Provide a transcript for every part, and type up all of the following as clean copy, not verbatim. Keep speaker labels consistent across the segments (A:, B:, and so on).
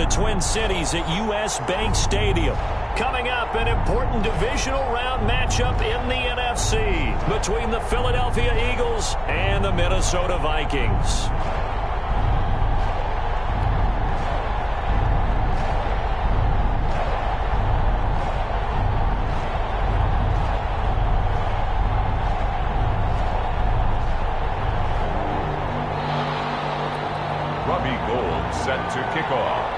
A: the Twin Cities at U.S. Bank Stadium. Coming up, an important divisional round matchup in the NFC between the Philadelphia Eagles and the Minnesota Vikings.
B: Set to kick off.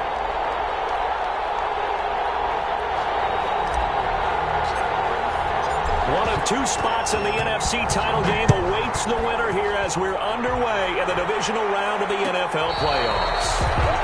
A: One of two spots in the NFC title game awaits the winner here as we're underway in the divisional round of the NFL playoffs.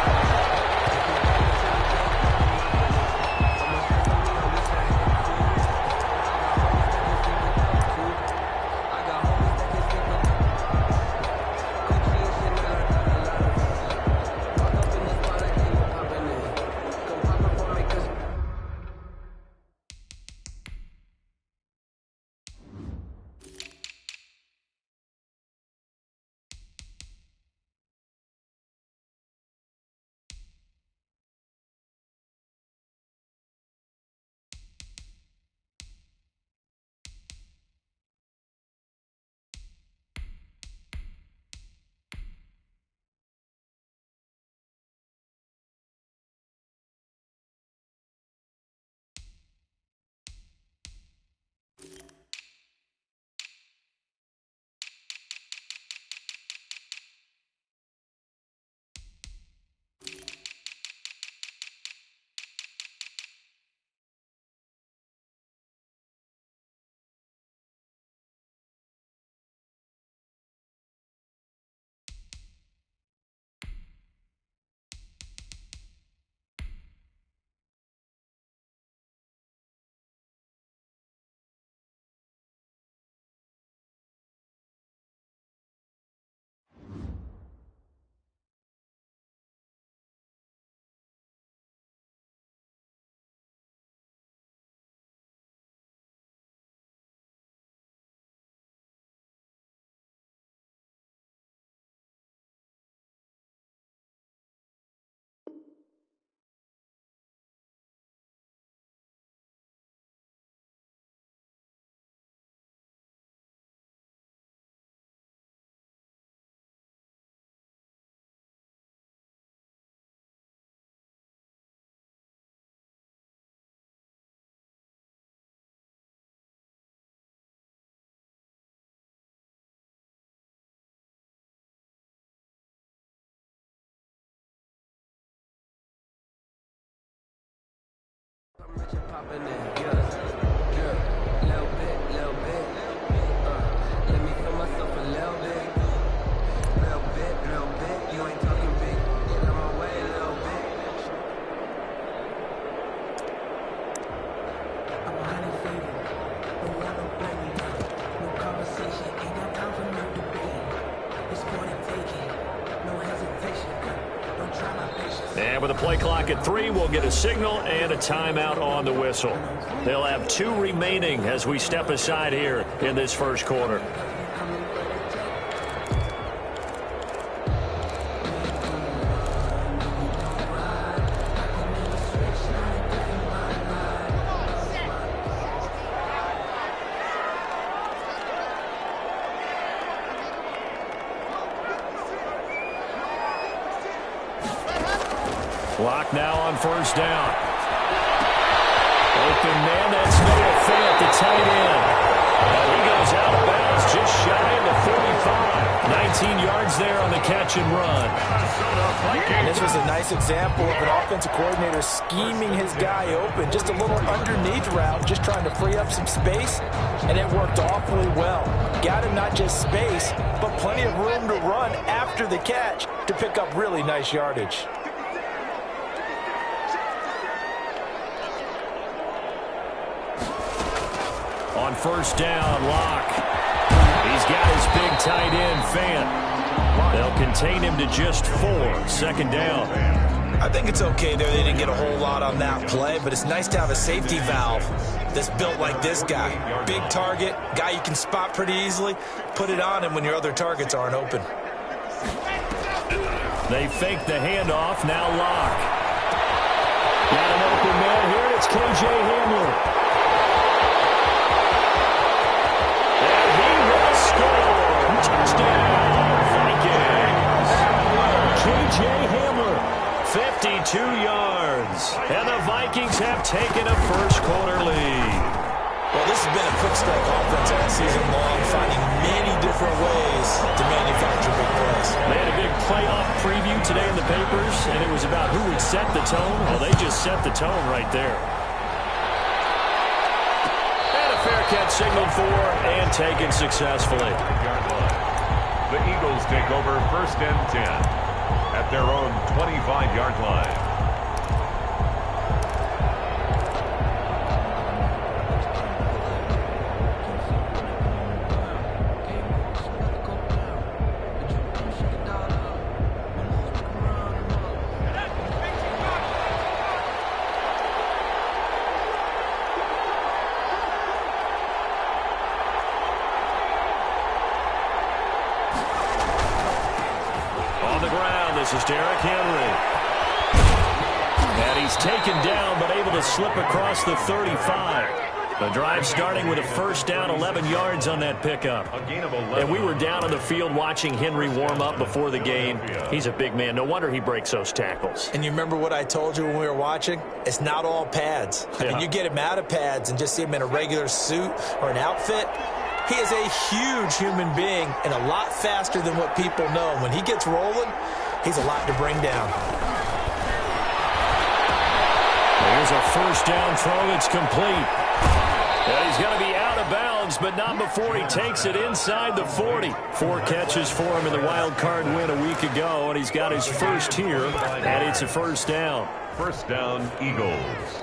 C: Let me feel myself a little bit. You ain't talking big. Get out my way a little bit. I'm a honey flavor. No one don't play me now. No conversation. Ain't got time for no debate. It's for the taking. No hesitation. Don't try my patience.
A: And with the play clock at 3, we'll get a signal and a timeout on the whistle. They'll have 2 remaining as we step aside here in this first quarter. Clock now on first down. Open man, that's Noah Fant, the tight end. And he goes out of bounds just shy of the 45. 19 yards there on the catch and run.
D: And this was a nice example of an offensive coordinator scheming his guy open. Just a little underneath route, just trying to free up some space, and it worked awfully well. Got him not just space, but plenty of room to run after the catch to pick up really nice yardage.
A: On first down, Locke. He's got his big tight end, Fant. They'll contain him to just 4. Second down.
E: I think it's okay there. They didn't get a whole lot on that play, but it's nice to have a safety valve that's built like this guy. Big target, guy you can spot pretty easily. Put it on him when your other targets aren't open.
A: They fake the handoff. Now Locke. K.J. Hamler. And he will score. Touchdown, Vikings. K.J. Hamler, 52 yards. And the Vikings have taken a first-quarter lead.
E: Well, this has been a quick strike offense all season long, finding many different ways to manufacture big plays.
A: They had a big playoff preview today in the papers, and it was about who would set the tone. Well, they just set the tone right there. And a fair catch signaled for and taken successfully.
B: The Eagles take over 1st and 10 at their own 25-yard line.
A: This is Derrick Henry. And he's taken down, but able to slip across the 35. The drive starting with a first down, 11 yards on that pickup. And we were down on the field watching Henry warm up before the game. He's a big man. No wonder he breaks those tackles.
E: And you remember what I told you when we were watching? It's not all pads. I mean, you get him out of pads and just see him in a regular suit or an outfit. He is a huge human being and a lot faster than what people know. And when he gets rolling, he's a lot to bring down.
A: Here's a first down throw. It's complete. And he's going to be out of bounds, but not before he takes it inside the 40. 4 catches for him in the wild card win a week ago, and he's got his first here, and it's a first down.
B: First down, Eagles.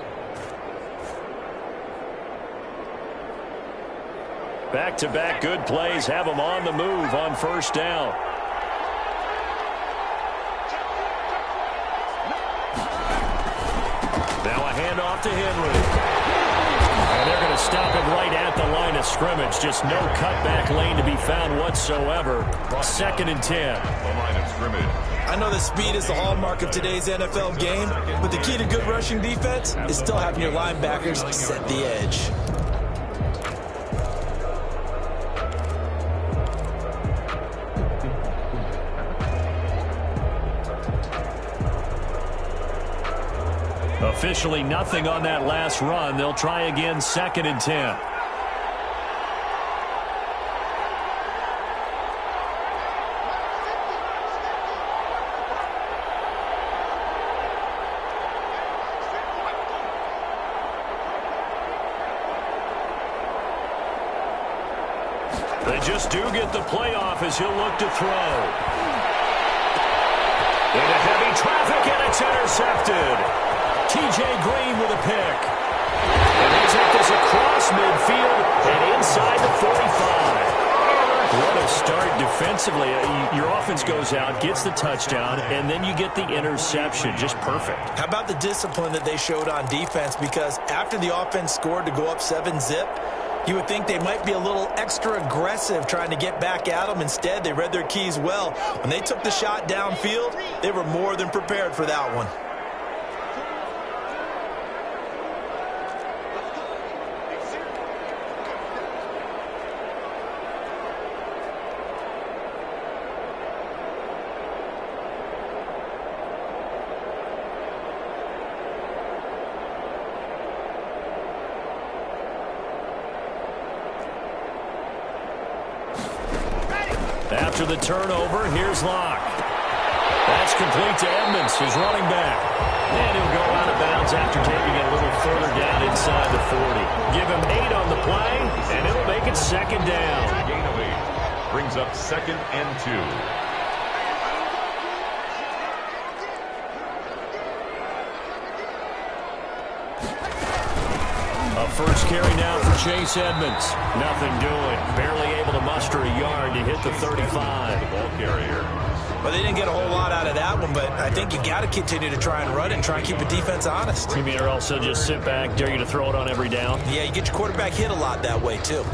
A: Back-to-back good plays have him on the move on first down. Now a handoff to Henry. And they're going to stop it right at the line of scrimmage. Just no cutback lane to be found whatsoever. 2nd and 10.
B: The line of scrimmage.
E: I know that speed is the hallmark of today's NFL game, but the key to good rushing defense is still having your linebackers set the edge.
A: Officially nothing on that last run. They'll try again, 2nd and 10. They just do get the playoff as he'll look to throw. Into heavy traffic, and it's intercepted. T.J. Green with a pick. And they take this across midfield and inside the 45. What a start defensively. Your offense goes out, gets the touchdown, and then you get the interception. Just perfect.
E: How about the discipline that they showed on defense? Because after the offense scored to go up 7-zip, you would think they might be a little extra aggressive trying to get back at them. Instead, they read their keys well. When they took the shot downfield, they were more than prepared for that one.
A: After the turnover, here's Locke. That's complete to Edmonds, his running back. And he'll go out of bounds after taking it a little further down inside the 40. Give him 8 on the play, and it'll make it 2nd down.
B: Gain of 8 brings up 2nd and 2.
A: A first carry now for Chase Edmonds. Nothing doing. Barely able to muster a yard to hit the 35.
B: The ball carrier.
E: Well, they didn't get a whole lot out of that one, but I think you got to continue to try and run it and try and keep the defense honest.
A: You mean, or also just sit back, dare you to throw it on every down?
E: Yeah, you get your quarterback hit a lot that way, too.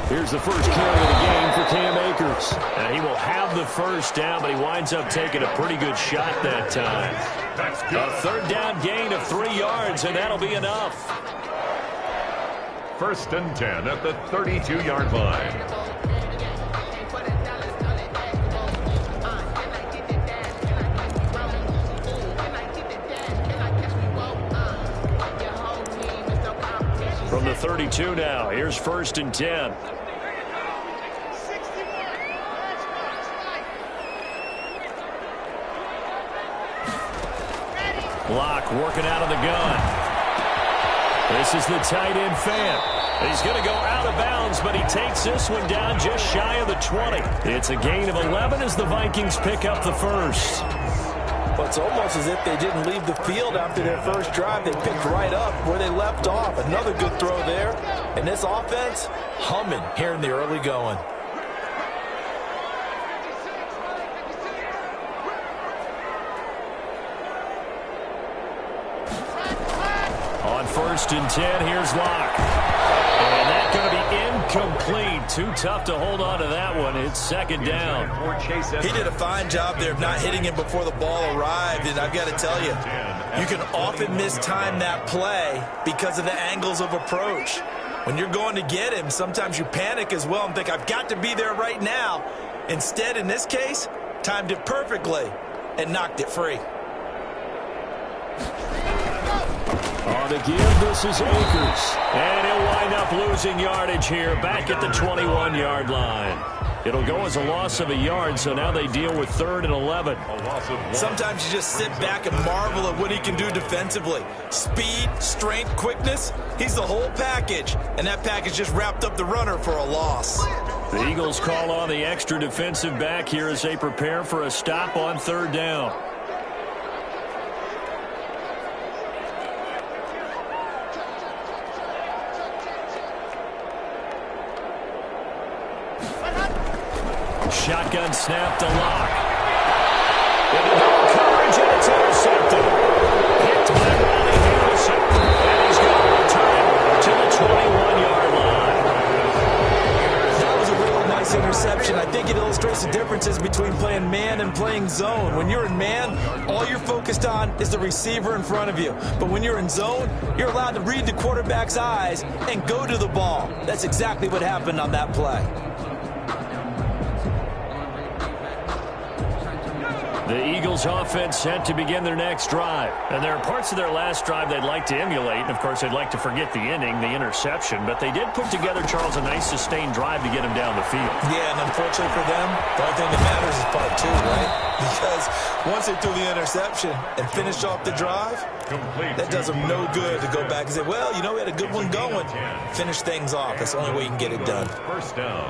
A: Here's the first carry of the game for Cam Akers. And he will have the first down, but he winds up taking a pretty good shot that time. A third down gain of 3 yards, and that'll be enough.
B: First and 10 at the 32-yard line.
A: From the 32 now, here's first and 10. Block working out of the gun. This is the tight end fan. He's going to go out of bounds, but he takes this one down just shy of the 20. It's a gain of 11 as the Vikings pick up the first.
D: Well, it's almost as if they didn't leave the field after their first drive. They picked right up where they left off. Another good throw there. And this offense, humming here in the early going.
A: On first and 10, here's Locke. And that's going to be incomplete. Too tough to hold on to that one. It's second down.
E: He did a fine job there of not hitting him before the ball arrived. And I've got to tell you, you can often mistime that play because of the angles of approach. When you're going to get him, sometimes you panic as well and think, I've got to be there right now. Instead, in this case, timed it perfectly and knocked it free.
A: On the give, this is Akers. And he'll wind up losing yardage here back at the 21-yard line. It'll go as a loss of a yard, so now they deal with 3rd and 11.
E: Sometimes you just sit back and marvel at what he can do defensively. Speed, strength, quickness, he's the whole package. And that package just wrapped up the runner for a loss.
A: The Eagles call on the extra defensive back here as they prepare for a stop on 3rd down. Shotgun snap to Locke. Into no coverage, and it's intercepted. Picked by Ronnie Harrison. And he's going to return it to the 21-yard line.
E: That was a really nice interception. I think it illustrates the differences between playing man and playing zone. When you're in man, all you're focused on is the receiver in front of you. But when you're in zone, you're allowed to read the quarterback's eyes and go to the ball. That's exactly what happened on that play.
A: The Eagles offense set to begin their next drive. And there are parts of their last drive they'd like to emulate. And, of course, they'd like to forget the ending, the interception. But they did put together, Charles, a nice sustained drive to get him down the field.
E: Yeah, and unfortunately for them, the only thing that matters is part 2, right? Because once they threw the interception and finished off the drive, that does them no good to go back and say, well, you know, we had a good one going. Finish things off. That's the only way you can get it done.
B: First down.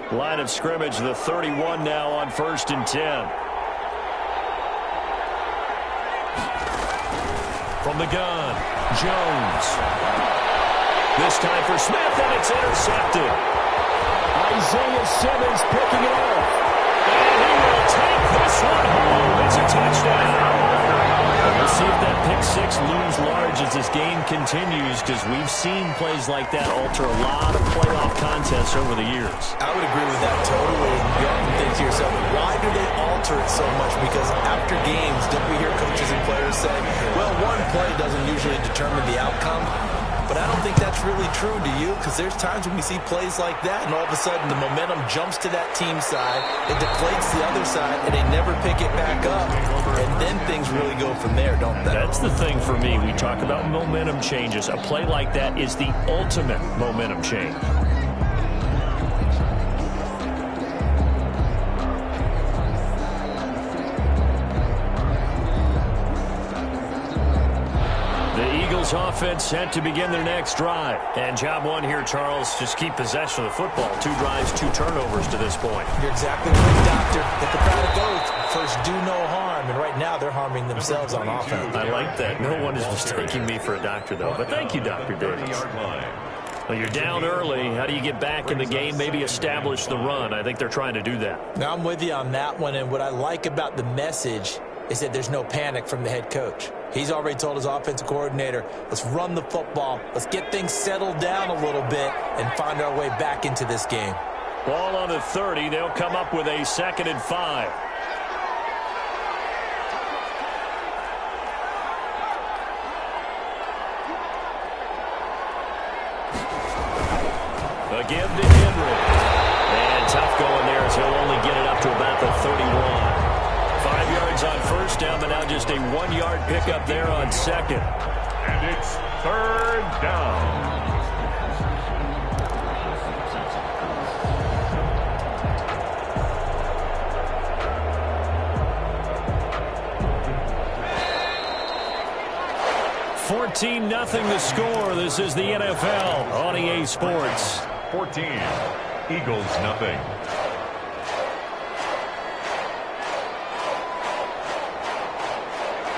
A: Line of scrimmage, the 31 now on first and 10. From the gun, Jones. This time for Smith, and it's intercepted. Isaiah Simmons picking it off. And he will take this one home. It's a touchdown. And we'll see if that pick 6 looms large as this game continues, because we've seen plays like that alter a lot of playoff contests over the years.
E: I would agree with that totally. You often think to yourself, why do they alter it so much? Because after games, don't we hear coaches and players say, well, one play doesn't usually determine the outcome. But I don't think that's really true, do you? Because there's times when we see plays like that, and all of a sudden the momentum jumps to that team side, it deflates the other side, and they never pick it back up. And then things really go from there, don't they?
A: That's the thing for me. We talk about momentum changes. A play like that is the ultimate momentum change. Offense set to begin their next drive. And job one here, Charles, just keep possession of the football. 2 drives, 2 turnovers to this point.
E: You're exactly right, Doctor. Get the product oath. First, do no harm. And right now, they're harming themselves on offense.
A: I like that. No one is mistaking me for a doctor, though. But thank you, Dr. Davis. Well, you're down early. How do you get back in the game, maybe establish the run? I think they're trying to do that.
D: Now, I'm with you on that one, and what I like about the message is that there's no panic from the head coach. He's already told his offensive coordinator, let's run the football, let's get things settled down a little bit and find our way back into this game.
A: Ball on the 30. They'll come up with a 2nd and 5. Give to Henry. And tough going there as he'll only get it up to about the 31. 5 yards on first down, but now just a 1-yard pickup there on second.
B: And it's 3rd down.
A: Nothing the score. This is the NFL on EA Sports.
B: 14. Eagles nothing.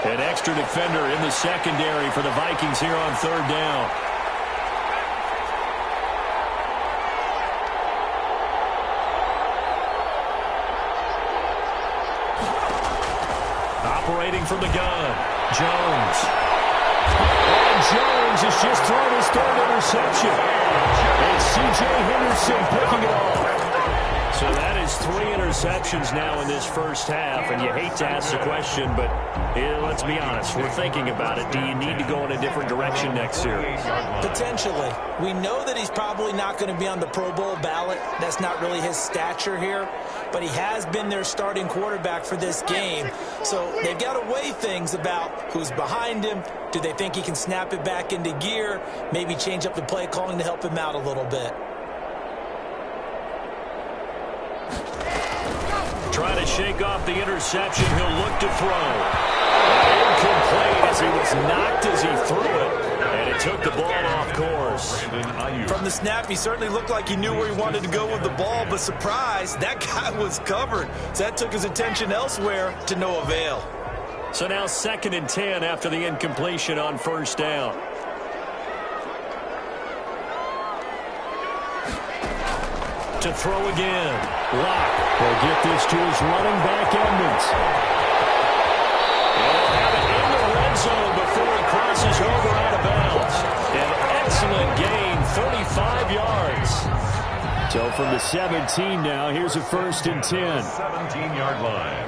A: An extra defender in the secondary for the Vikings here on 3rd down. Operating from the gun, Jones. And Jones has just thrown his 3rd interception. And C.J. Henderson picking it off. So that is 3 interceptions now in this first half. And you hate to ask the question, but let's be honest. We're thinking about it. Do you need to go in a different direction next year?
D: Potentially. We know that he's probably not going to be on the Pro Bowl ballot. That's not really his stature here. But he has been their starting quarterback for this game. So they've got to weigh things about who's behind him. Do they think he can snap it back into gear? Maybe change up the play calling to help him out a little bit.
A: Trying to shake off the interception. He'll look to throw. Incomplete as he was knocked as he threw it. And it took the ball off course.
E: From the snap, he certainly looked like he knew where he wanted to go with the ball, but surprise, that guy was covered. So that took his attention elsewhere to no avail.
A: So now 2nd and 10 after the incompletion on 1st down. To throw again. Locke will get this to his running back, Edmonds. And he'll have it in the red zone before he crosses over out of bounds. An excellent gain, 35 yards. So from the 17 now, here's a 1st and 10.
B: 17-yard line.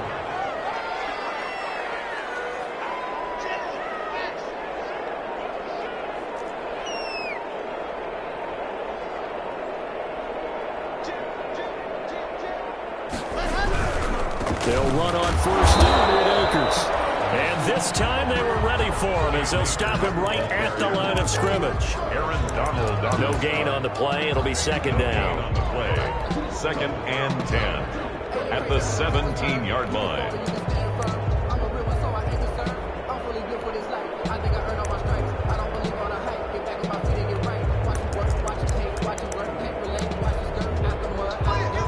A: They'll run on 1st down at Akers. And this time they were ready for him as they'll stop him right at the line of scrimmage.
B: Aaron Donald.
A: No gain on the play. It'll be 2nd down.
B: On the play. 2nd and 10 at the 17-yard line.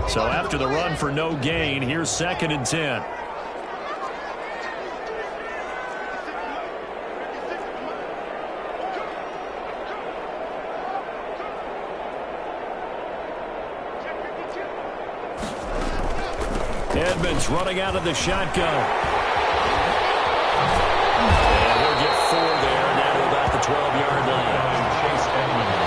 A: So after the run for no gain, here's 2nd and 10. Edmonds running out of the shotgun. And he'll get 4 there, and now to about the 12-yard line.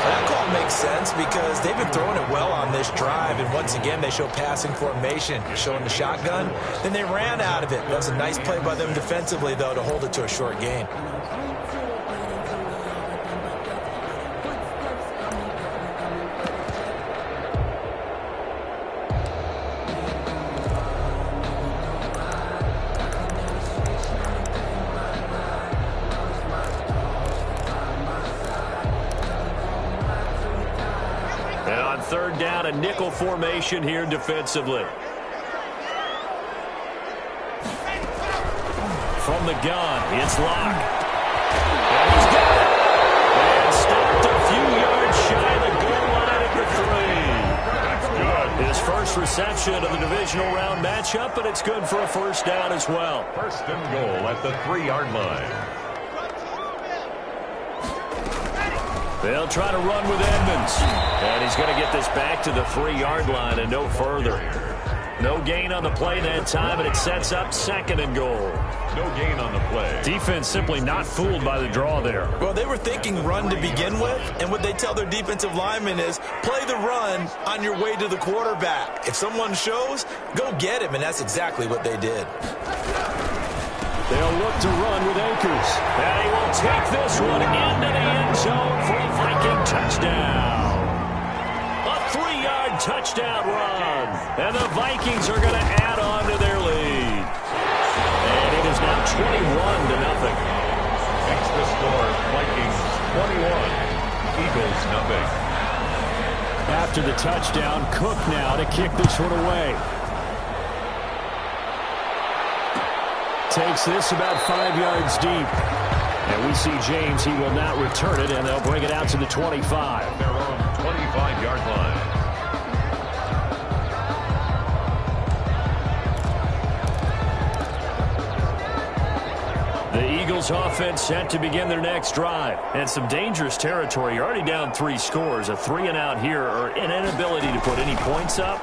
E: That call makes sense because they've been throwing it well on this drive, and once again they show passing formation, showing the shotgun. Then they ran out of it. That was a nice play by them defensively, though, to hold it to a short gain.
A: And on 3rd down, a nickel formation here defensively. From the gun, it's Locke. And he's got it. And stopped a few yards shy of the goal line at the 3. That's good. His first reception of the divisional round matchup, but it's good for a 1st down as well.
B: 1st and goal at the 3-yard line.
A: They'll try to run with Edmonds. And he's going to get this back to the 3-yard line and no further. No gain on the play that time, and it sets up 2nd and goal.
B: No gain on the play.
A: Defense simply not fooled by the draw there.
E: Well, they were thinking run to begin with, and what they tell their defensive linemen is play the run on your way to the quarterback. If someone shows, go get him, and that's exactly what they did.
A: They'll look to run with Akers. And he will take this one into the end zone for a Viking touchdown. A 3-yard touchdown run. And the Vikings are going to add on to their lead. And it is now 21-0.
B: Makes the score Vikings 21, Eagles nothing.
A: After the touchdown, Cook now to kick this one away. Takes this about 5 yards deep. And we see James, he will not return it, and they'll bring it out to the 25.
B: Their own 25-yard line.
A: The Eagles offense set to begin their next drive. And some dangerous territory. You're already down 3 scores. A 3-and-out here, or an inability to put any points up.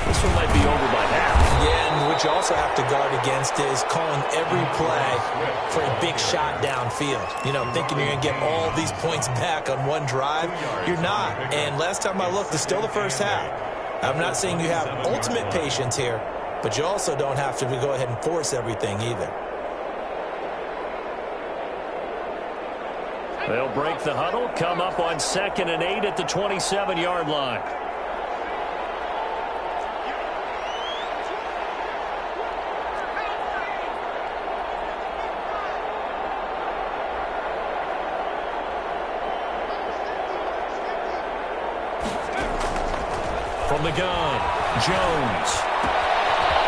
A: This one might be over by half.
E: Yeah, and what you also have to guard against is calling every play for a big shot downfield. You know, thinking you're going to get all these points back on one drive. You're not. And last time I looked, it's still the first half. I'm not saying you have ultimate patience here, but you also don't have to go ahead and force everything either.
A: They'll break the huddle, come up on 2nd and 8 at the 27-yard line. From the gun, Jones.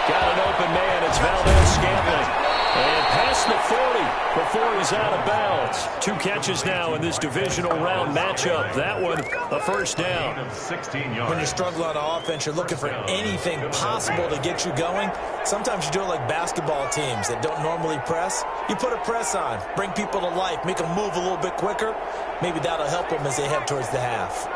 A: Got an open man. It's Valdez-Scantling. And past the 40 before he's out of bounds. 2 catches now in this divisional round matchup. That one, a first down.
B: 16 yards.
E: When you struggle on offense, you're looking for anything possible to get you going. Sometimes you do it like basketball teams that don't normally press. You put a press on, bring people to life, make them move a little bit quicker. Maybe that'll help them as they head towards the half.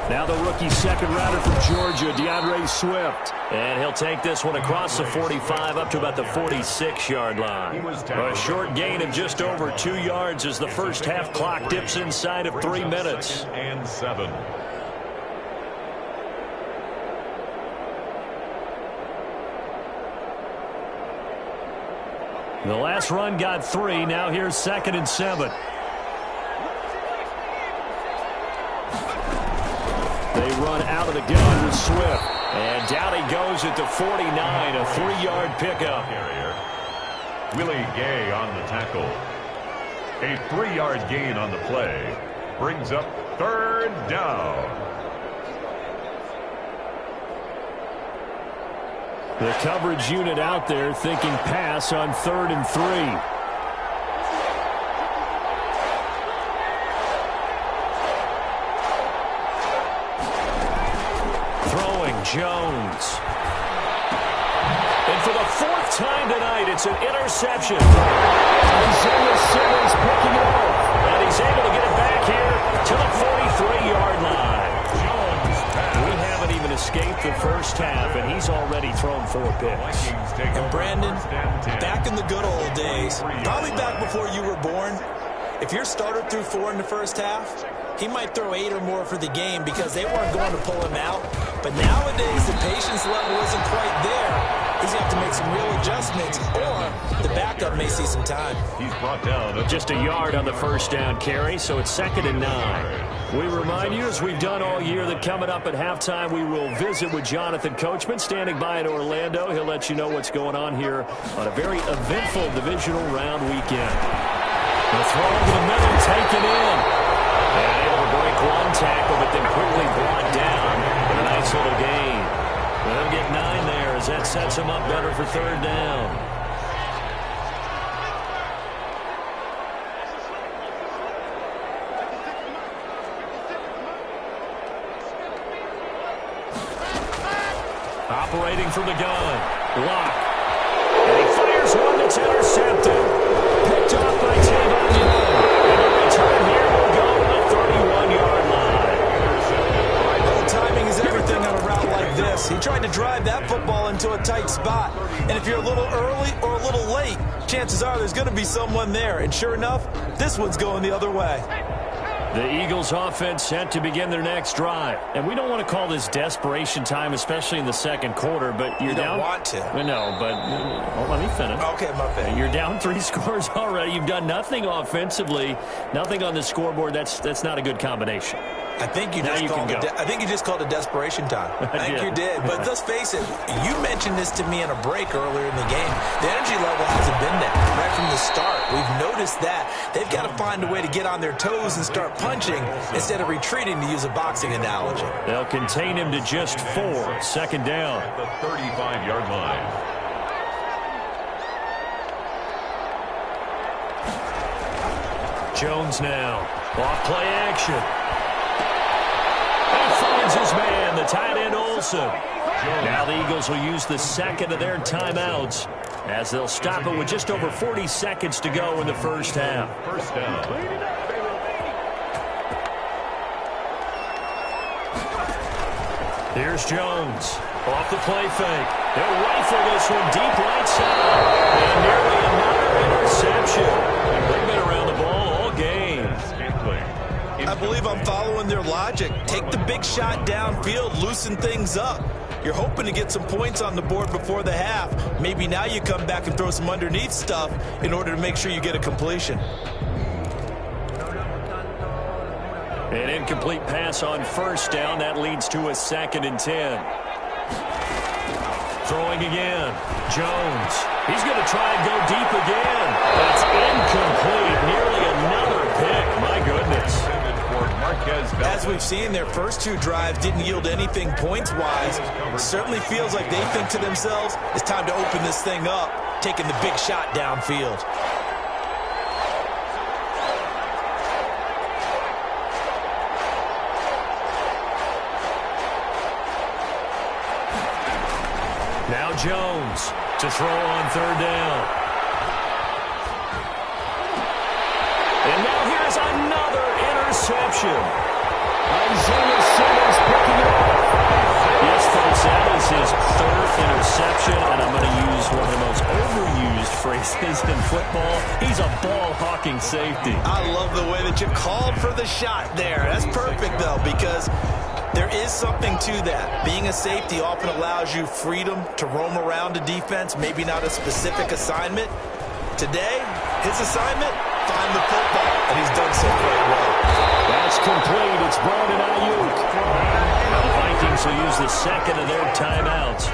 A: Now the rookie second-rounder from Georgia, DeAndre Swift. And he'll take this one across the 45 up to about the 46-yard line. A short gain of just over 2 yards as the first half clock dips inside of 3 minutes.
B: 2nd and 7.
A: The last run got 3. Now here's 2nd and 7. They run out of the gun with Swift. And down he goes at the 49, a 3-yard pickup.
B: Willie Gay on the tackle. A 3-yard gain on the play. Brings up 3rd down.
A: The coverage unit out there thinking pass on 3rd and 3. Jones. And for the 4th time tonight, it's an interception. Isaiah Simmons picking it off. And he's able to get it back here to the 43-yard line. We haven't even escaped the first half, and he's already thrown 4 picks.
E: And Brandon, back in the good old days, probably back before you were born, if your starter threw 4 in the first half, he might throw 8 or more for the game because they weren't going to pull him out. But nowadays, the patience level isn't quite there. He's going to have to make some real adjustments, or the backup may see some time.
B: He's brought down
A: just a yard on the first down carry, so it's 2nd and 9. We remind you, as we've done all year, that coming up at halftime, we will visit with Jonathan Coachman, standing by in Orlando. He'll let you know what's going on here on a very eventful divisional round weekend. The throw over the middle, taken in. And able to break one tackle, but then quickly brought down. And a nice little gain. They'll get 9 there as that sets him up better for 3rd down. Operating from the gun. Lock. here's one that's intercepted. Picked off by Tavon Young. And the return here will go to the 31-yard line.
E: Well, timing is everything on a route like this. He tried to drive that football into a tight spot. And if you're a little early or a little late, chances are there's going to be someone there. And sure enough, this one's going the other way.
A: The Eagles offense set to begin their next drive. And we don't want to call this desperation time, especially in the second quarter, but you're down.
E: You don't want to.
A: No, but let me finish.
E: Okay, my bad.
A: You're down 3 scores already. You've done nothing offensively, nothing on the scoreboard. That's not a good combination.
E: I think you just called it desperation time. I think you did. But let's face it, you mentioned this to me in a break earlier in the game. The energy level hasn't been there right from the start. We've noticed that. They've got to find a way to get on their toes and start punching instead of retreating, to use a boxing analogy.
A: They'll contain him to just 4. Second down.
B: At the 35-yard line.
A: Jones now. Off play action. He finds his man, the tight end Olsen. Now the Eagles will use the second of their timeouts as they'll stop it with just over 40 seconds to go in the first half.
B: First down.
A: Here's Jones. Off the play fake. They'll rifle this one deep right side. And nearly another interception. They've been around the ball all game.
E: I believe I'm following their logic. Take the big shot downfield, loosen things up. You're hoping to get some points on the board before the half. Maybe now you come back and throw some underneath stuff in order to make sure you get a completion.
A: An incomplete pass on first down. That leads to a 2nd and 10. Throwing again. Jones. He's going to try and go deep again. That's incomplete. Nearly another pick. My goodness.
E: As we've seen, their first 2 drives didn't yield anything points-wise. Certainly feels like they think to themselves, it's time to open this thing up, taking the big shot downfield.
A: Now Jones to throw on 3rd down. And now here's another interception. Isaiah Simmons picking it up. Yes, folks, that is his 3rd interception, and I'm going to use one of the most overused phrases in football. He's a ball-hawking safety.
E: I love the way that you called for the shot there. That's perfect, though, because there is something to that. Being a safety often allows you freedom to roam around a defense, maybe not a specific assignment. Today, his assignment, find the football, and he's done so very well.
A: That's complete. It's Brandon Ayuk. Now the Vikings will use the second of their timeouts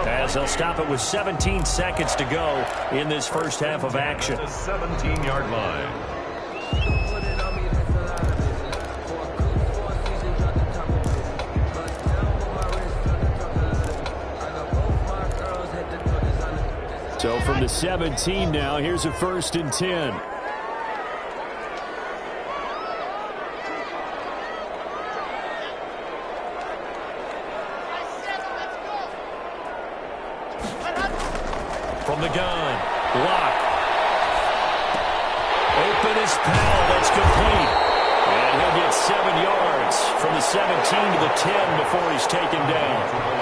A: as they'll stop it with 17 seconds to go in this first half of action.
B: The 17-yard line.
A: So from the 17 now, here's a 1st and 10. From the gun, Lock. Open is Powell, that's complete. And he'll get 7 yards from the 17 to the 10 before he's taken down.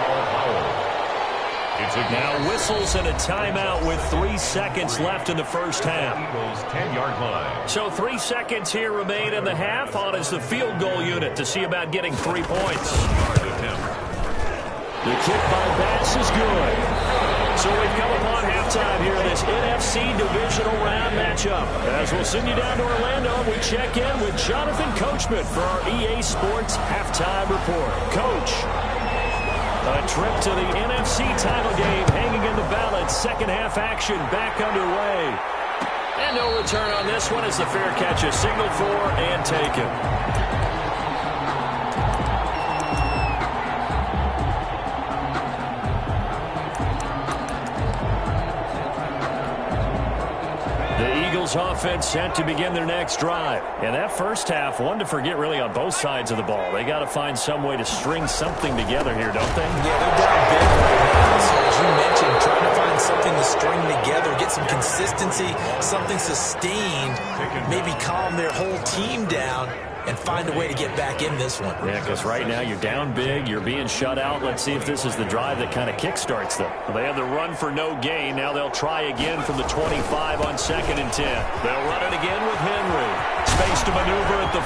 A: Now whistles and a timeout with 3 seconds left in the first half.
B: Eagles 10-yard line.
A: So 3 seconds here remain in the half. On is the field goal unit to see about getting 3 points. The kick by Bass is good. So we've come upon halftime here in this NFC divisional round matchup. As we'll send you down to Orlando, we check in with Jonathan Coachman for our EA Sports halftime report. Coach, a trip to the NFC title game hanging in the balance. Second half action back underway. And no return on this one as the fair catch is signaled for and taken. The Eagles offense set to begin their next drive. And that first half, one to forget really on both sides of the ball. They got to find some way to string something together here, don't they?
E: Yeah, they're down big right now. So as you mentioned, trying to find something to string together, get some consistency, something sustained, maybe calm their whole team down and find a way to get back in this one.
A: Yeah, because right now you're down big, you're being shut out. Let's see if this is the drive that kind of kickstarts them. Well, they have the run for no gain. Now they'll try again from the 25 on 2nd and 10. They'll run it again with Henry. Space to maneuver at the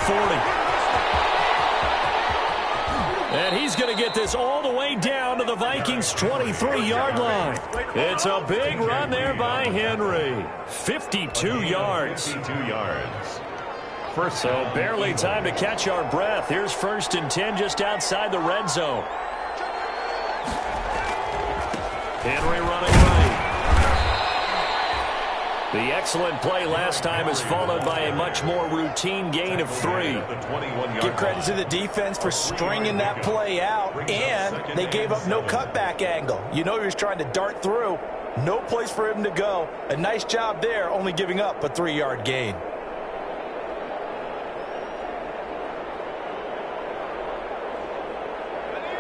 A: 40. And he's going to get this all the way down to the Vikings' 23-yard line. It's a big run there by Henry. 52 yards.
B: 52 yards.
A: So barely time to catch our breath. Here's 1st and 10 just outside the red zone. Henry running right. The excellent play last time is followed by a much more routine gain of 3.
D: Give credit to the defense for stringing that play out, and they gave up no cutback angle. You know he was trying to dart through. No place for him to go. A nice job there, only giving up a 3-yard gain.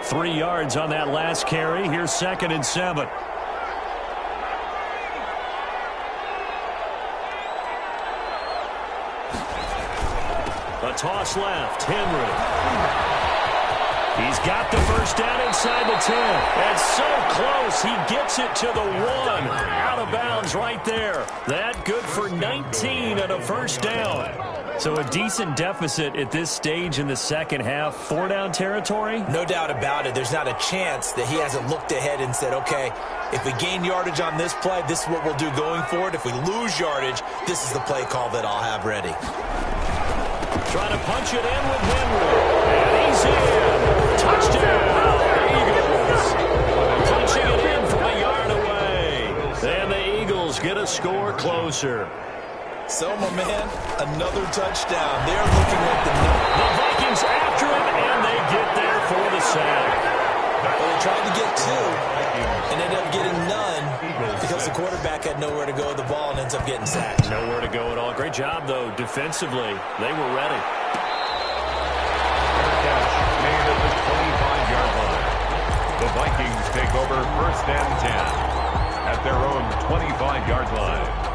A: 3 yards on that last carry. Here's 2nd and 7. A toss left. Henry. He's got the first down inside the 10. And so close. He gets it to the 1. Out of bounds right there. That good for 19 and a first down. So a decent deficit at this stage in the second half. 4-down territory?
E: No doubt about it. There's not a chance that he hasn't looked ahead and said, okay, if we gain yardage on this play, this is what we'll do going forward. If we lose yardage, this is the play call that I'll have ready.
A: Trying to punch it in with Henry. And he's in. Touchdown, Eagles. Punching it in from a yard away. And the Eagles get a score closer.
E: So, my man, another touchdown. They're looking at the
A: Vikings after him, and they get there for the sack.
E: Well, they tried to get 2 and ended up getting none because the quarterback had nowhere to go with the ball and ends up getting sacked.
A: Nowhere to go at all. Great job, though, defensively. They were ready.
B: Made at the 25-yard line. The Vikings take over 1st and 10 at their own 25-yard line.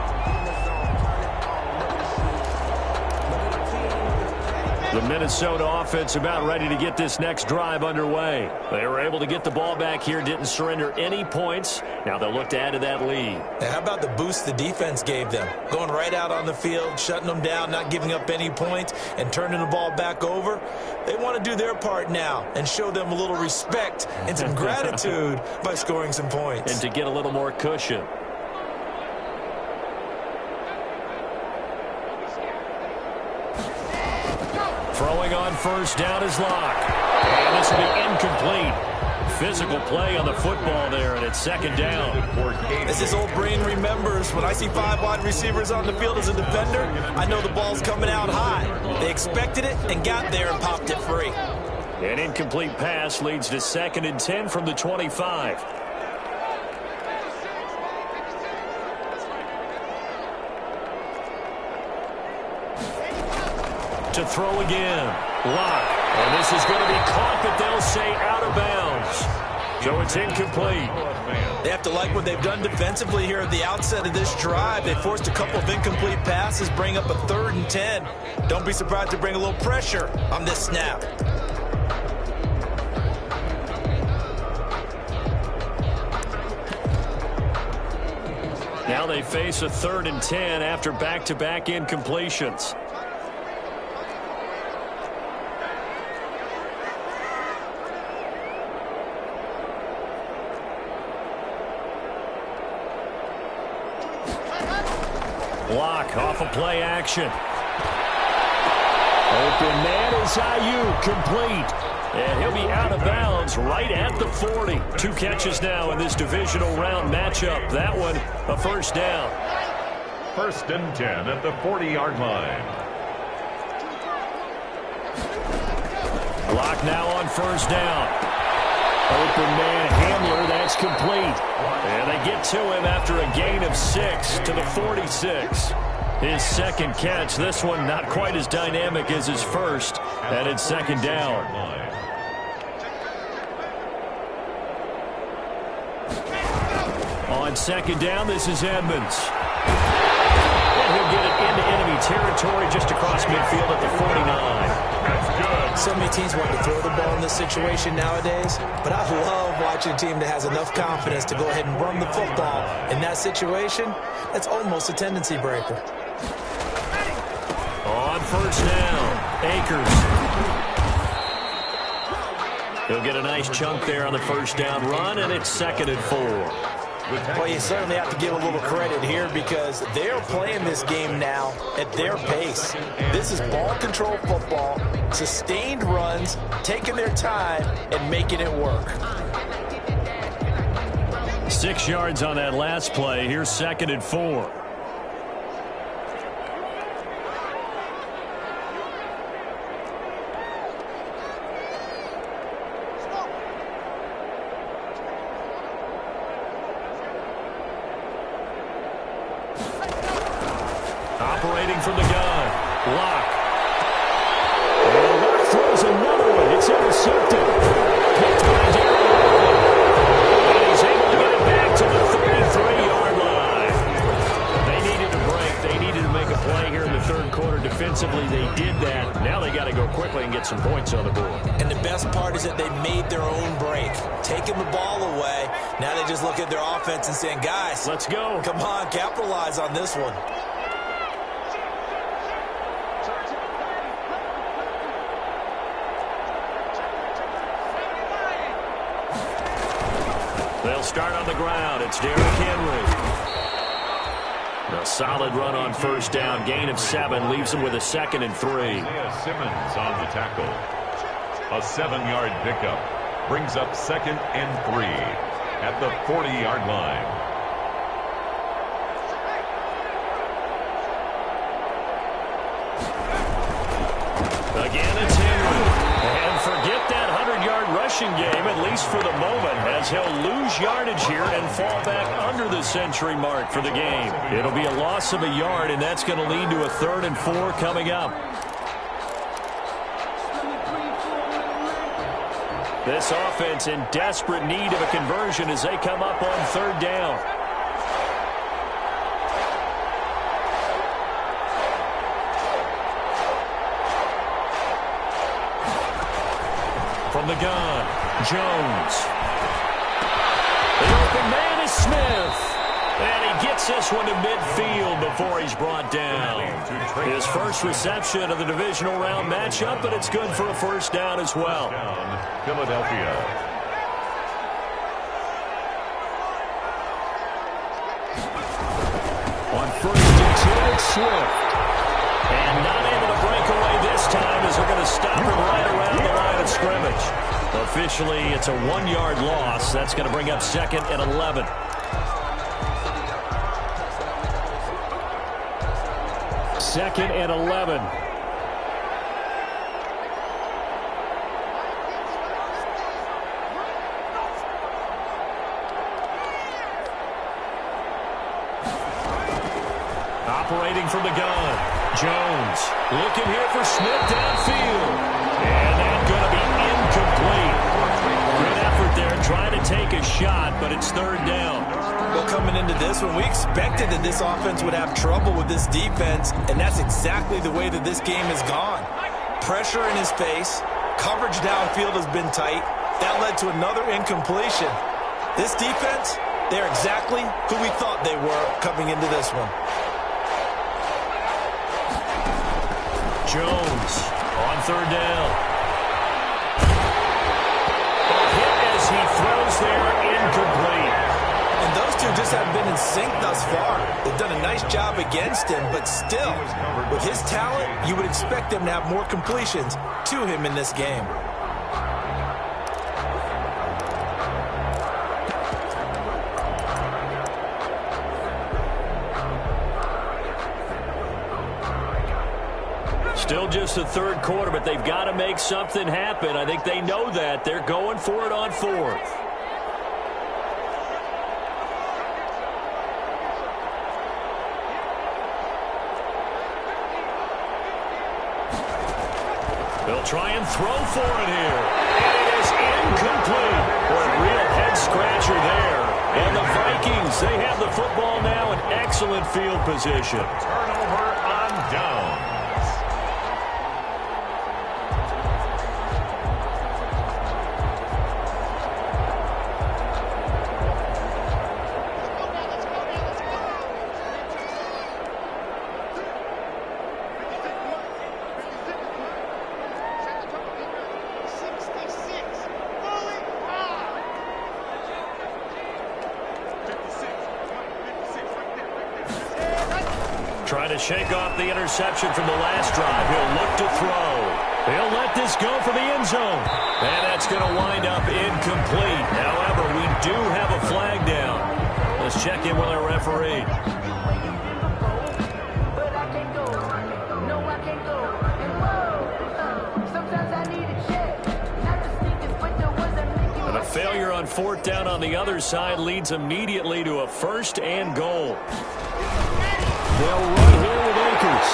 A: The Minnesota offense about ready to get this next drive underway. They were able to get the ball back here, didn't surrender any points. Now they'll look to add to that lead.
E: Now, how about the boost the defense gave them? Going right out on the field, shutting them down, not giving up any points, and turning the ball back over. They want to do their part now and show them a little respect and some gratitude by scoring some points.
A: And to get a little more cushion. Throwing on 1st down is Locke. And this will be incomplete. Physical play on the football there, and it's 2nd down.
E: As his old brain remembers, when I see 5 wide receivers on the field as a defender, I know the ball's coming out high. They expected it and got there and popped it free.
A: An incomplete pass leads to 2nd and 10 from the 25. To throw again. Locke. And this is going to be caught, but they'll say out of bounds. So it's incomplete.
E: They have to like what they've done defensively here at the outset of this drive. They forced a couple of incomplete passes, bring up a 3rd and 10. Don't be surprised to bring a little pressure on this snap.
A: Now they face a 3rd and 10 after back-to-back incompletions. Block off of play action. Open man is Ayuk, complete. And he'll be out of bounds right at the 40. 2 catches now in this divisional round matchup. That one, a 1st down.
B: 1st and 10 at the 40-yard line.
A: Block now on 1st down. Open man Hamler, that's complete. And they get to him after a gain of 6 to the 46. His second catch. This one not quite as dynamic as his first. And it's second down. On second down, this is Edmonds. And he'll get it into enemy territory just across midfield at the 49.
B: That's good.
E: So many teams want to throw the ball in this situation nowadays, but I love watching a team that has enough confidence to go ahead and run the football. In that situation, that's almost a tendency breaker.
A: On first down, Akers. He'll get a nice chunk there on the first down run, and it's 2nd and 4.
D: Well, you certainly have to give a little credit here because they're playing this game now at their pace. This is ball control football, sustained runs, taking their time, and making it work.
A: 6 yards on that last play. Here's 2nd and 4. Operating from the gun, Locke. And Locke throws another one. It's intercepted. Picked by Darren. And he's able to get it back to the 33-yard line. They needed a break. They needed to make a play here in the third quarter. Defensively, they did that. Now they got to go quickly and get some points on the board.
E: And the best part is that they made their own break, taking the ball away. Now they just look at their offense and saying, guys,
A: let's go.
E: Come on, capitalize on this one.
A: They'll start on the ground. It's Derrick Henry. A solid run on first down. Gain of 7 leaves them with a 2nd and 3.
B: Simmons on the tackle. A 7-yard pickup brings up 2nd and 3 at the 40-yard line.
A: Again, it's Henry. And forget that 100-yard rushing game, at least for the moment, as he'll lose yardage here and fall back under the century mark for the game. It'll be a loss of a yard, and that's going to lead to a 3rd and 4 coming up. This offense in desperate need of a conversion as they come up on 3rd down. From the gun, Jones. The open man is Smith. And he gets this one to midfield before he's brought down. His first reception of the divisional round matchup, but it's good for a first down as well.
B: Philadelphia.
A: On 1st and 2, it's Swift. And not able to break away this time as they're going to stop him right around the line of scrimmage. Officially, it's a 1-yard loss. That's going to bring up 2nd and 11. Second and 11. Operating from the gun, Jones looking here for Smith downfield. And that's going to be incomplete. Good effort there trying to take a shot, but it's 3rd down.
E: Well, coming into this one, we expected that this offense would have trouble with this defense, and that's exactly the way that this game has gone. Pressure in his face, coverage downfield has been tight. That led to another incompletion. This defense, they're exactly who we thought they were coming into this one.
A: Jones on 3rd down. A hit as he throws there, incomplete.
E: And those two just haven't been in sync thus far. They've done a nice job against him, but still, with his talent, you would expect them to have more completions to him in this game.
A: Still just the 3rd quarter, but they've got to make something happen. I think they know that. They're going for it on 4th. They'll try and throw for it here. And it is incomplete. Boy, a real head-scratcher there. And the Vikings, they have the football now in excellent field position.
B: Turnover on downs.
A: Trying to shake off the interception from the last drive. He'll look to throw. He'll let this go for the end zone. And that's going to wind up incomplete. However, we do have a flag down. Let's check in with our referee. And a failure on fourth down on the other side leads immediately to a 1st and goal. They'll run here with Akers.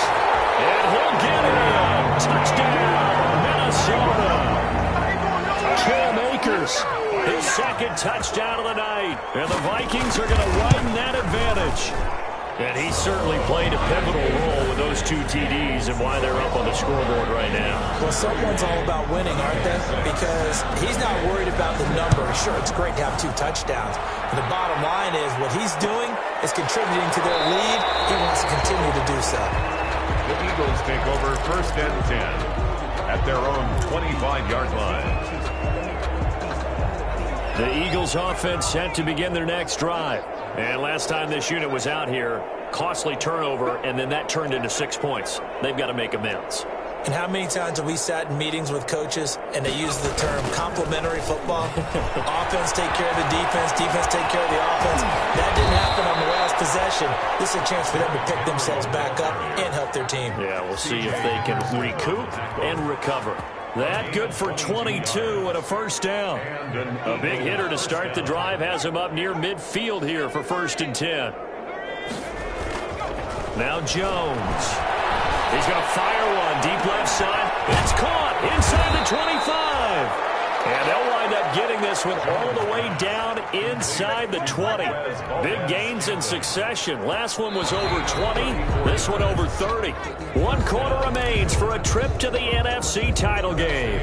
A: And he'll get it in. Touchdown, Minnesota. Cam Akers, his 2nd touchdown of the night. And the Vikings are going to widen that advantage. And he certainly played a pivotal role with those 2 TDs and why they're up on the scoreboard right now.
D: Well, someone's all about winning, aren't they? Because he's not worried about the number. Sure, it's great to have 2 touchdowns. But the bottom line is what he's doing is contributing to their lead. He wants to continue to do so.
B: The Eagles take over 1st and 10 at their own 25-yard line.
A: The Eagles offense set to begin their next drive. And last time this unit was out here, costly turnover, and then that turned into 6 points. They've got to make amends.
D: And how many times have we sat in meetings with coaches and they use the term complementary football? Offense take care of the defense, defense take care of the offense. That didn't happen on the last possession. This is a chance for them to pick themselves back up and help their team.
A: Yeah, we'll see if they can recoup and recover. That good for 22 and a 1st down. A big hitter to start the drive has him up near midfield here for 1st and 10. Now Jones. He's going to fire one deep left side. It's caught inside the 25. And they'll wind up getting this one all the way down inside the 20. Big gains in succession. Last one was over 20. This one over 30. 1 quarter remains for a trip to the NFC title game.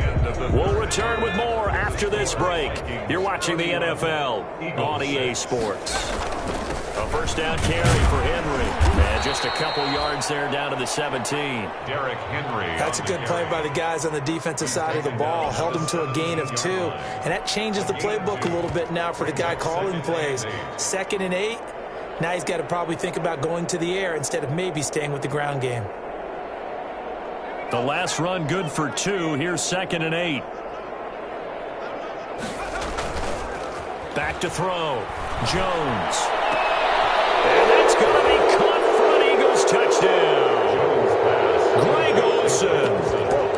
A: We'll return with more after this break. You're watching the NFL on EA Sports. A 1st down carry for Henry. And just a couple yards there down to the 17.
B: Derrick Henry.
D: That's a good play by the guys on the defensive side of the ball. Held him to a gain of 2. And that changes the playbook a little bit now for the guy calling plays. 2nd and 8. Now he's got to probably think about going to the air instead of maybe staying with the ground game.
A: The last run good for 2. Here's 2nd and 8. Back to throw. Jones. And that's going to be caught for an Eagles touchdown. Greg Olsen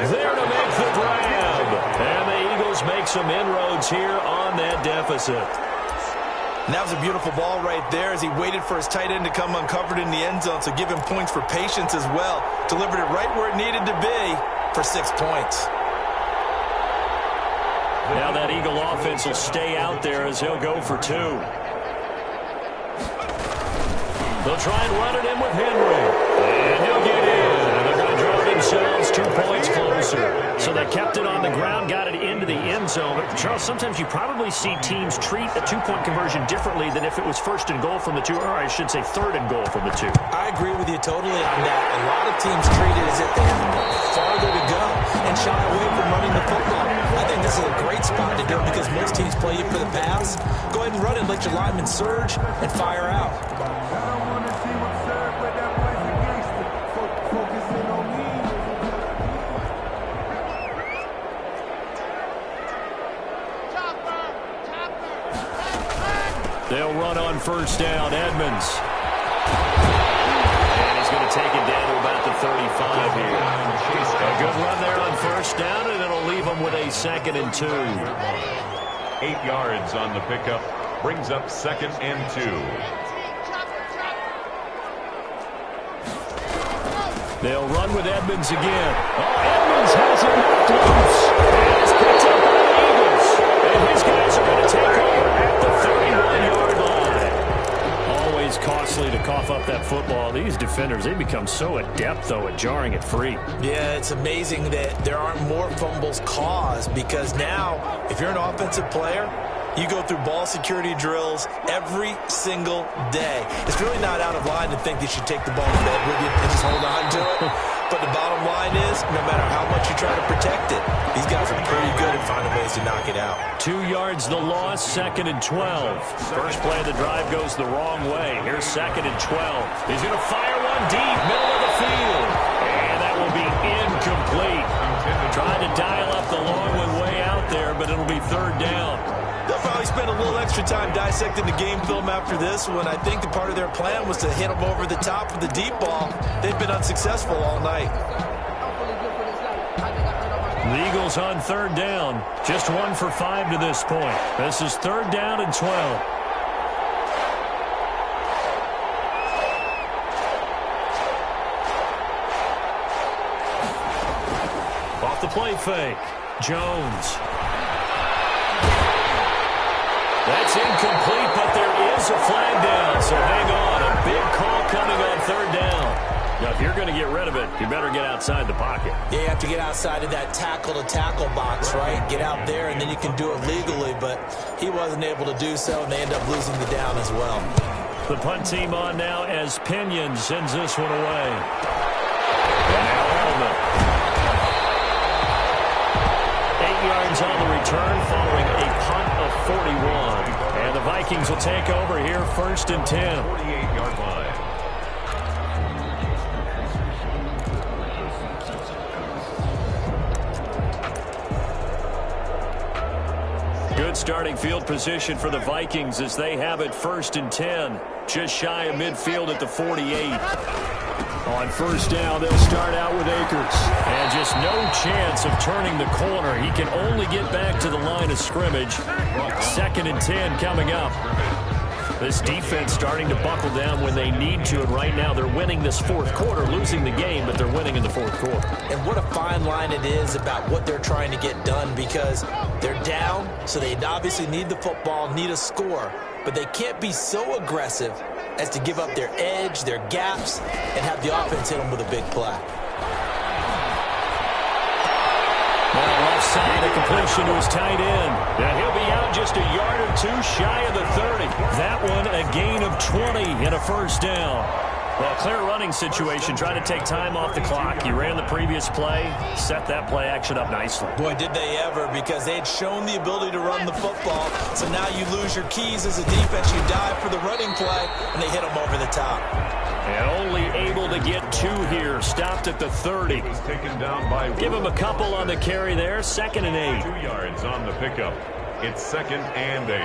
A: there to make the grab. And the Eagles make some inroads here on that deficit.
E: And that was a beautiful ball right there as he waited for his tight end to come uncovered in the end zone, so give him points for patience as well. Delivered it right where it needed to be for 6 points.
A: Now that Eagle offense will stay out there as he'll go for 2. They'll try and run it in with Henry. And he'll get in. And they're going to draw themselves 2 points closer. So they kept it on the ground, got it into the end zone. But, Charles, sometimes you probably see teams treat a 2-point conversion differently than if it was 1st and goal from the 2, or I should say 3rd and goal from the 2.
D: I agree with you totally on that. A lot of teams treat it as if they have farther to go and shy away from running the football. I think this is a great spot to do it because most teams play you for the pass. Go ahead and run it, let your linemen surge, and fire out.
A: They'll run on 1st down. Edmonds. And he's going to take it down to about the 35 here. A good run there on 1st down, and it'll leave them with a 2nd and 2.
B: 8 yards on the pickup. Brings up 2nd and 2.
A: They'll run with Edmonds again. Oh, Edmonds has him knocked loose. And it's picked up by the Eagles. And his guys are going to take over at the 31-yard line. Always costly to cough up that football. These defenders, they become so adept, though, at jarring it free.
E: Yeah, it's amazing that there aren't more fumbles caused because now, if you're an offensive player, you go through ball security drills every single day. It's really not out of line to think you should take the ball to bed with you and just hold on to it. But the bottom line is, no matter how much you try to protect it, these guys are pretty good at finding ways to knock it out.
A: 2 yards the loss, 2nd and 12. First play of the drive goes the wrong way. Here's 2nd and 12. He's going to fire one deep, middle of the field. And that will be incomplete. Trying to dial up the long one way out there, but it'll be 3rd down.
E: They'll probably spend a little extra time dissecting the game film after this one. I think the part of their plan was to hit them over the top with the deep ball. They've been unsuccessful all night.
A: The Eagles on 3rd down. Just 1 for 5 to this point. This is 3rd down and 12. Off the play fake. Jones. That's incomplete, but there is a flag down, so hang on. A big call coming on 3rd down. Now, if you're going to get rid of it, you better get outside the pocket.
E: Yeah, you have to get outside of that tackle-to-tackle box, right? Get out there, and then you can do it legally, but he wasn't able to do so, and they end up losing the down as well.
A: The punt team on now as Pinion sends this one away. And now Edelman. 8 yards on the return following a punt of 41. And the Vikings will take over here 1st and 10.
B: 48-yard line.
A: Good starting field position for the Vikings as they have it 1st and 10. Just shy of midfield at the 48. On 1st down, they'll start out with Akers. And just no chance of turning the corner. He can only get back to the line of scrimmage. 2nd and 10 coming up. This defense starting to buckle down when they need to, and right now they're winning this 4th quarter, losing the game, but they're winning in the 4th quarter.
E: And what a fine line it is about what they're trying to get done because they're down, so they obviously need the football, need a score, but they can't be so aggressive as to give up their edge, their gaps, and have the offense hit them with a big play.
A: Now left side, a completion to his tight end. Now he'll be out just a yard or 2 shy of the 30. That one a gain of 20 and a 1st down. Well, clear running situation. Try to take time off the clock. You ran the previous play, set that play action up nicely.
E: Boy, did they ever, because they had shown the ability to run the football. So now you lose your keys as a defense. You dive for the running play, and they hit them over the top.
A: And only able to get 2 here. Stopped at the 30.
B: Taken down by
A: Give him a couple on the carry there. 2nd and 8.
B: 2 yards on the pickup. It's 2nd and 8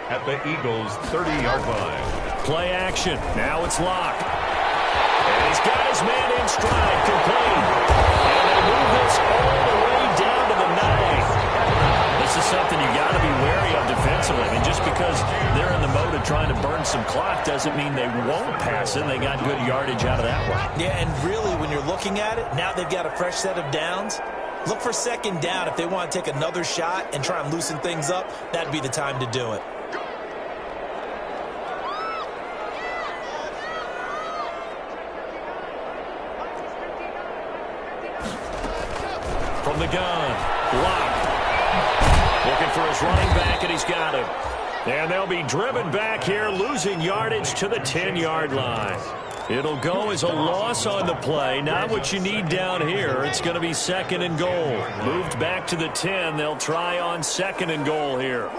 B: at the Eagles' 30-yard line.
A: Play action. Now it's locked. And he's got his man in stride, complete. And they move this all the way down to the 9. This is something you got to be wary of defensively. I mean, just because they're in the mode of trying to burn some clock doesn't mean they won't pass it. They got good yardage out of that one.
E: Yeah, and really, when you're looking at it, now they've got a fresh set of downs. Look for 2nd down. If they want to take another shot and try and loosen things up, that'd be the time to do it.
A: From the gun, Locke. Looking for his running back, and he's got him. And they'll be driven back here, losing yardage to the 10-yard line. It'll go as a loss on the play. Not what you need down here. It's going to be 2nd and goal. Moved back to the 10. They'll try on 2nd and goal here.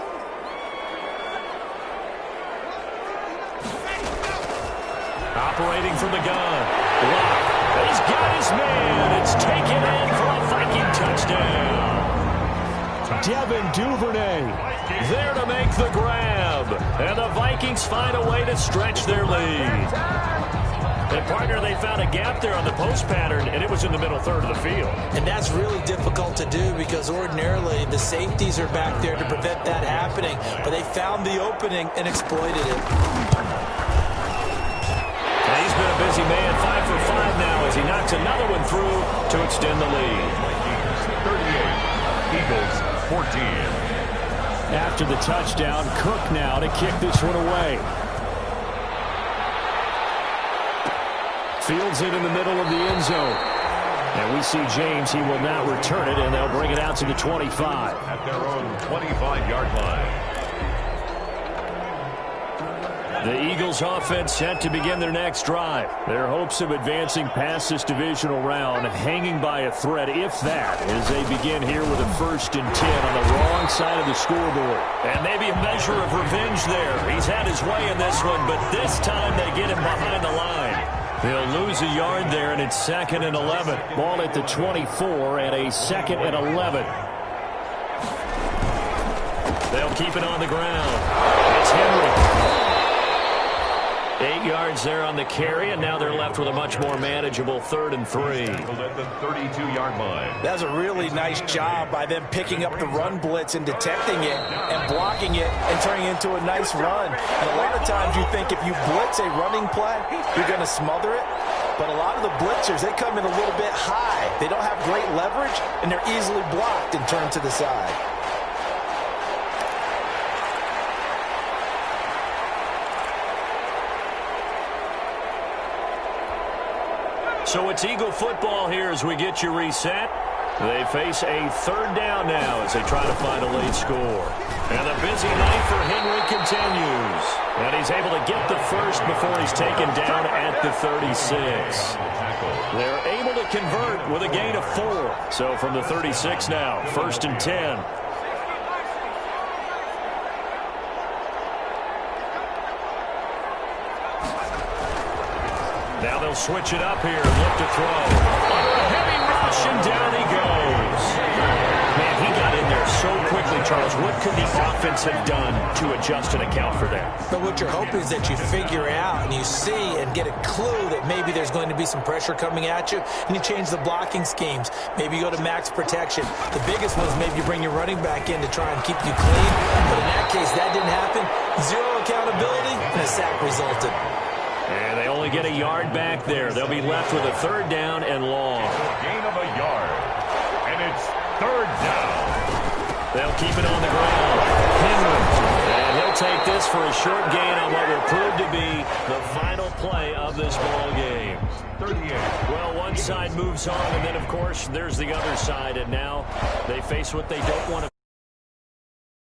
A: Operating from the gun. Locke. He's got his man. It's taken in for a Viking touchdown. Devin Duvernay there to make the grab. And the Vikings find a way to stretch their lead. And partner, they found a gap there on the post pattern, and it was in the middle 3rd of the field.
E: And that's really difficult to do because ordinarily the safeties are back there to prevent that happening. But they found the opening and exploited it.
A: And He's been a busy man, 5 for 5 now as he knocks another one through to extend the lead.
B: 38, Eagles 14.
A: After the touchdown, Cook now to kick this one away. Fields it in the middle of the end zone. And we see James, he will now return it, and they'll bring it out to the 25.
B: At their own 25-yard line.
A: The Eagles offense set to begin their next drive. Their hopes of advancing past this divisional round hanging by a thread, if that, as they begin here with a 1st and 10 on the wrong side of the scoreboard. And maybe a measure of revenge there. He's had his way in this one, but this time they get him behind the line. They'll lose a yard there, and it's 2nd and 11. Ball at the 24 and a 2nd and 11. They'll keep it on the ground. It's Henry. 8 yards there on the carry, and now they're left with a much more manageable 3rd and 3.
B: At the 32-yard line.
D: That was a really nice job by them picking up the run blitz and detecting it and blocking it and turning it into a nice run. And a lot of times you think if you blitz a running play, you're going to smother it. But a lot of the blitzers, they come in a little bit high. They don't have great leverage, and they're easily blocked and turned to the side.
A: So it's Eagle football here as we get you reset. They face a 3rd down now as they try to find a late score. And the busy night for Henry continues. And he's able to get the first before he's taken down at the 36. They're able to convert with a gain of 4. So from the 36 now, 1st and 10. Now they'll switch it up here and look to throw. Under a heavy rush, and down he goes. Man, he got in there so quickly, Charles. What could the offense have done to adjust and account for that?
E: But what you're hoping is that you figure out and you see and get a clue that maybe there's going to be some pressure coming at you, and you change the blocking schemes. Maybe you go to max protection. The biggest one is maybe you bring your running back in to try and keep you clean. But in that case, that didn't happen. 0 accountability, and a sack resulted.
A: And they only get a yard back there. They'll be left with a 3rd down and long.
B: Gain of a yard. And it's 3rd down.
A: They'll keep it on the ground. Henry. And he'll take this for a short gain on what will prove to be the final play of this ball game.
B: 38.
A: Well, one side moves on, and then, of course, there's the other side. And now they face what they don't want to